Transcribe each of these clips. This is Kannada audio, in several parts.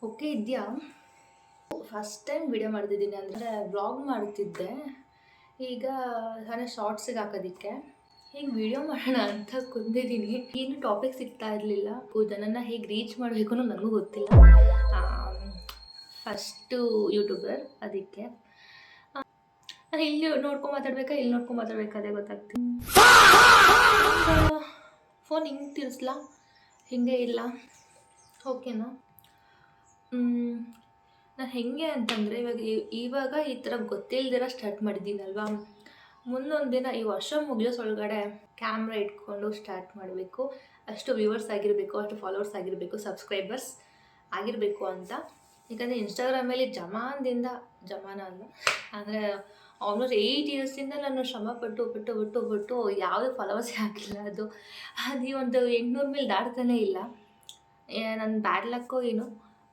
ಓಕೆ ಇದೆಯಾ? ಫಸ್ಟ್ ಟೈಮ್ ವಿಡಿಯೋ ಮಾಡ್ತಿದ್ದೀನಿ, ಅಂದರೆ ವ್ಲಾಗ್ ಮಾಡ್ತಿದ್ದೆ. ಈಗ ನಾನು ಶಾರ್ಟ್ಸಿಗೆ ಹಾಕೋದಕ್ಕೆ ಹೇಗೆ ವಿಡಿಯೋ ಮಾಡೋಣ ಅಂತ ಕುಂತಿದ್ದೀನಿ. ಏನು ಟಾಪಿಕ್ ಸಿಗ್ತಾ ಇರಲಿಲ್ಲ. ಜನನ ಹೇಗೆ ರೀಚ್ ಮಾಡಬೇಕು ಅನ್ನೋ ನನಗೂ ಗೊತ್ತಿಲ್ಲ. ಫಸ್ಟು ಯೂಟ್ಯೂಬರ್, ಅದಕ್ಕೆ ನಾನು ಇಲ್ಲಿ ನೋಡ್ಕೊಂಡು ಮಾತಾಡ್ಬೇಕಾ ಇಲ್ಲಿ ನೋಡ್ಕೊಂಡು ಮಾತಾಡ್ಬೇಕಾ ಅದೇ ಗೊತ್ತಾಗ್ತೀನಿ. ಫೋನ್ ಹಿಂಗೆ ತಿರ್ಸ್ಲಾ, ಹಿಂಗೆ ಇಲ್ಲ, ಓಕೆನಾ? ನಾನು ಹೇಗೆ ಅಂತಂದರೆ ಇವಾಗ ಈ ಥರ ಗೊತ್ತಿಲ್ದಿರ ಸ್ಟಾರ್ಟ್ ಮಾಡಿದ್ದೀನಲ್ವಾ, ಮುಂದೊಂದು ದಿನ ಈ ವರ್ಷ ಮುಗಿಯೋಸೊಳಗಡೆ ಕ್ಯಾಮ್ರಾ ಇಟ್ಕೊಂಡು ಸ್ಟಾರ್ಟ್ ಮಾಡಬೇಕು. ಅಷ್ಟು ವ್ಯೂವರ್ಸ್ ಆಗಿರಬೇಕು, ಅಷ್ಟು ಫಾಲೋವರ್ಸ್ ಆಗಿರಬೇಕು, ಸಬ್ಸ್ಕ್ರೈಬರ್ಸ್ ಆಗಿರಬೇಕು ಅಂತ. ಯಾಕಂದರೆ ಇನ್ಸ್ಟಾಗ್ರಾಮಲ್ಲಿ ಜಮಾನ ಅಲ್ಲ, ಅಂದರೆ ಆಲ್ಮೋಸ್ಟ್ 8 ಇಯರ್ಸಿಂದ ನಾನು ಶ್ರಮ ಪಟ್ಟು ಯಾವುದೇ ಫಾಲೋವರ್ಸೇ ಆಗಿಲ್ಲ. ಅದು ಒಂದು 800 ಮೇಲೆ ದಾಟ್ತಾನೇ ಇಲ್ಲ. ನನ್ನ ಬ್ಯಾಡ್ ಲಕ್ಕೋ ಏನೋ,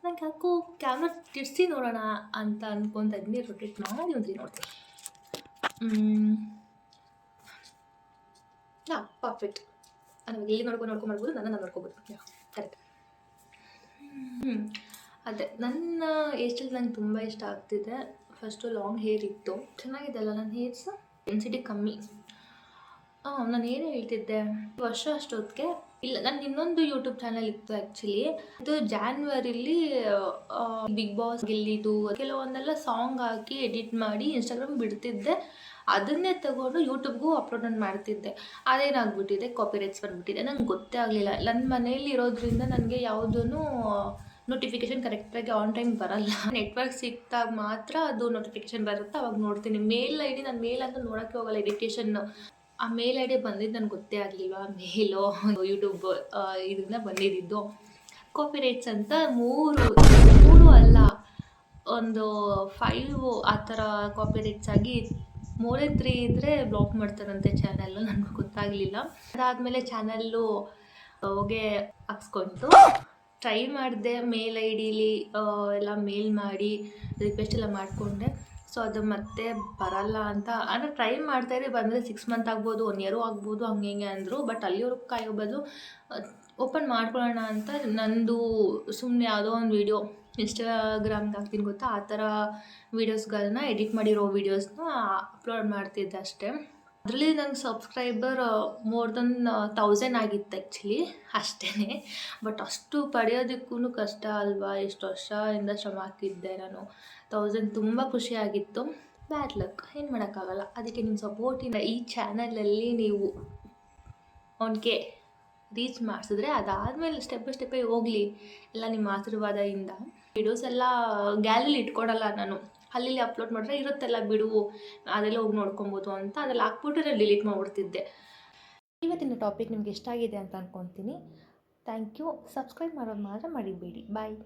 ನಂಗೆ ಯಾಕೋ ಕ್ಯಾಮ್ರಾ ತಿರ್ಸಿ ನೋಡೋಣ ಅಂತ ಅಂದ್ಕೊತಾ ಇದ್ದೀನಿ. ರೊಟೇಟ್ ಮಾಡಿ ನೋಡ್ತೀನಿ. ಪರ್ಫೆಕ್ಟ್. ನಾನು ಎಲ್ಲಿ ನೋಡ್ಕೊಂಡು ಮಾಡ್ಬೋದು, ನಾನು ನೋಡ್ಕೊಬೋದು. ಕರೆಕ್ಟ್. ಅದೇ ನನ್ನ ಏಜಲ್ಲಿ ನಂಗೆ ತುಂಬ ಇಷ್ಟ ಆಗ್ತಿದೆ. ಫಸ್ಟು ಲಾಂಗ್ ಹೇರ್ ಇತ್ತು, ಚೆನ್ನಾಗಿದೆ ಅಲ್ಲ ನನ್ನ ಹೇರ್ಸ್, ಡೆನ್ಸಿಟಿ ಕಮ್ಮಿ. ನಾನು ಏನು ಹೇಳ್ತಿದ್ದೆ, ವರ್ಷ ಅಷ್ಟೊತ್ತಿಗೆ ಇಲ್ಲ, ನನ್ನ ಇನ್ನೊಂದು ಯೂಟ್ಯೂಬ್ ಚಾನಲ್ ಇತ್ತು ಆ್ಯಕ್ಚುಲಿ. ಅದು ಜಾನ್ವರಿಲಿ ಬಿಗ್ ಬಾಸ್ ಗೆಲ್ಲಿದು ಕೆಲವೊಂದೆಲ್ಲ ಸಾಂಗ್ ಹಾಕಿ ಎಡಿಟ್ ಮಾಡಿ ಇನ್ಸ್ಟಾಗ್ರಾಮ್ ಬಿಡ್ತಿದ್ದೆ. ಅದನ್ನೇ ತಗೊಂಡು ಯೂಟ್ಯೂಬ್ಗೂ ಅಪ್ಲೋಡ್ ಮಾಡ್ತಿದ್ದೆ. ಅದೇನಾಗ್ಬಿಟ್ಟಿದೆ, ಕಾಪಿರೈಟ್ಸ್ ಬಂದುಬಿಟ್ಟಿದೆ. ನಂಗೆ ಗೊತ್ತೇ ಆಗಲಿಲ್ಲ. ನನ್ನ ಮನೇಲಿ ಇರೋದ್ರಿಂದ ನನಗೆ ಯಾವುದೂ ನೋಟಿಫಿಕೇಷನ್ ಕರೆಕ್ಟಾಗಿ ಆನ್ ಟೈಮ್ ಬರಲ್ಲ. ನೆಟ್ವರ್ಕ್ ಸಿಕ್ಕಿದಾಗ ಮಾತ್ರ ಅದು ನೋಟಿಫಿಕೇಷನ್ ಬರುತ್ತೆ, ಅವಾಗ ನೋಡ್ತೀನಿ. ಮೇಲ್ ಐ ಡಿ, ನಾನು ಮೇಲ್ ಅಂತ ನೋಡೋಕ್ಕೆ ಹೋಗಲ್ಲ. ಎಡಿಟೇಷನ್ನು ಆ ಮೇಲ್ ಐ ಡಿ ಬಂದಿದ್ದು ನನಗೆ ಗೊತ್ತೇ ಆಗಲಿಲ್ಲ. ಮೇಲೋ ಯೂಟ್ಯೂಬ್ ಇದನ್ನ ಬಂದಿದ್ದು ಕಾಪಿರೈಟ್ಸ್ ಅಂತ ಮೂರು ಅಲ್ಲ, ಒಂದು 5 ಆ ಥರ ಕಾಪಿರೈಟ್ಸ್ ಆಗಿ 3 ಇದ್ದರೆ ಬ್ಲಾಕ್ ಮಾಡ್ತಾರಂತೆ ಚಾನಲ್ಲು. ನನಗೆ ಗೊತ್ತಾಗಲಿಲ್ಲ. ಅದಾದಮೇಲೆ ಚಾನಲ್ಲು ಹೋಗೆ ಹಾಕ್ಸ್ಕೊತು. ಟ್ರೈ ಮಾಡಿದೆ ಮೇಲ್ ಐ ಡಿಲಿ ಎಲ್ಲ ಮೇಲ್ ಮಾಡಿ ರಿಕ್ವೆಸ್ಟ್ ಎಲ್ಲ ಮಾಡಿಕೊಂಡೆ. ಸೊ ಅದು ಮತ್ತೆ ಬರಲ್ಲ ಅಂತ, ಅಂದರೆ ಟ್ರೈ ಮಾಡ್ತಾಯಿದ್ರೆ ಬಂದರೆ 6 ಮಂತ್ ಆಗ್ಬೋದು, 1 ಇಯರೂ ಆಗ್ಬೋದು, ಹಂಗೆ ಅಂದರು. ಬಟ್ ಅಲ್ಲಿವರೆಗೂ ಕಾಯೋ ಬದಲು ಓಪನ್ ಮಾಡ್ಕೊಳ್ಳೋಣ ಅಂತ ನಂದು ಸುಮ್ಮನೆ ಯಾವುದೋ ಒಂದು ವೀಡಿಯೋ ಇನ್ಸ್ಟಾಗ್ರಾಮ್ಗೆ ಹಾಕ್ತೀನಿ ಗೊತ್ತಾ, ಆ ಥರ ವೀಡಿಯೋಸ್ಗಳನ್ನ ಎಡಿಟ್ ಮಾಡಿರೋ ವೀಡಿಯೋಸ್ನ ಅಪ್ಲೋಡ್ ಮಾಡ್ತಿದ್ದೆ ಅಷ್ಟೇ. ಅದರಲ್ಲಿ ನನ್ನ ಸಬ್ಸ್ಕ್ರೈಬರ್ ಮೋರ್ ದೆನ್ 1000 ಆಗಿತ್ತು ಆ್ಯಕ್ಚುಲಿ, ಅಷ್ಟೇ. ಬಟ್ ಅಷ್ಟು ಪಡೆಯೋದಕ್ಕೂ ಕಷ್ಟ ಅಲ್ವಾ, ಎಷ್ಟು ವರ್ಷದಿಂದ ಶ್ರಮ ಹಾಕಿದ್ದೆ ನಾನು. 1000 ತುಂಬ ಖುಷಿಯಾಗಿತ್ತು. ಬ್ಯಾಡ್ ಲಕ್, ಏನು ಮಾಡೋಕ್ಕಾಗಲ್ಲ. ಅದಕ್ಕೆ ನಿಮ್ಮ ಸಪೋರ್ಟಿಂದ ಈ ಚಾನಲಲ್ಲಿ ನೀವು 1K ರೀಚ್ ಮಾಡಿಸಿದ್ರೆ ಅದಾದಮೇಲೆ ಸ್ಟೆಪ್ ಬೈ ಸ್ಟೆಪ್ಪೇ ಹೋಗಲಿ, ಎಲ್ಲ ನಿಮ್ಮ ಆಶೀರ್ವಾದದಿಂದ. ವೀಡಿಯೋಸ್ ಎಲ್ಲ ಗ್ಯಾಲರಿಲಿ ಇಟ್ಕೊಡಲ್ಲ ನಾನು, ಅಲ್ಲಿ ಅಪ್ಲೋಡ್ ಮಾಡಿದ್ರೆ ಇರುತ್ತೆಲ್ಲ ಬಿಡು, ಅದೆಲ್ಲ ಹೋಗಿ ನೋಡ್ಕೊಬೋದು ಅಂತ ಅದೆಲ್ಲ ಹಾಕ್ಬಿಟ್ಟು ನಾನು ಡಿಲೀಟ್ ಮಾಡಿಬಿಡ್ತಿದ್ದೆ. ಇವತ್ತಿನ ಟಾಪಿಕ್ ನಿಮ್ಗೆ ಇಷ್ಟ ಆಗಿದೆ ಅಂತ ಅಂದ್ಕೊತೀನಿ. Thank you. ಸಬ್ಸ್ಕ್ರೈಬ್ ಮಾಡೋದು ಮಾತ್ರ ಮರಿಬೇಡಿ. ಬಾಯ್.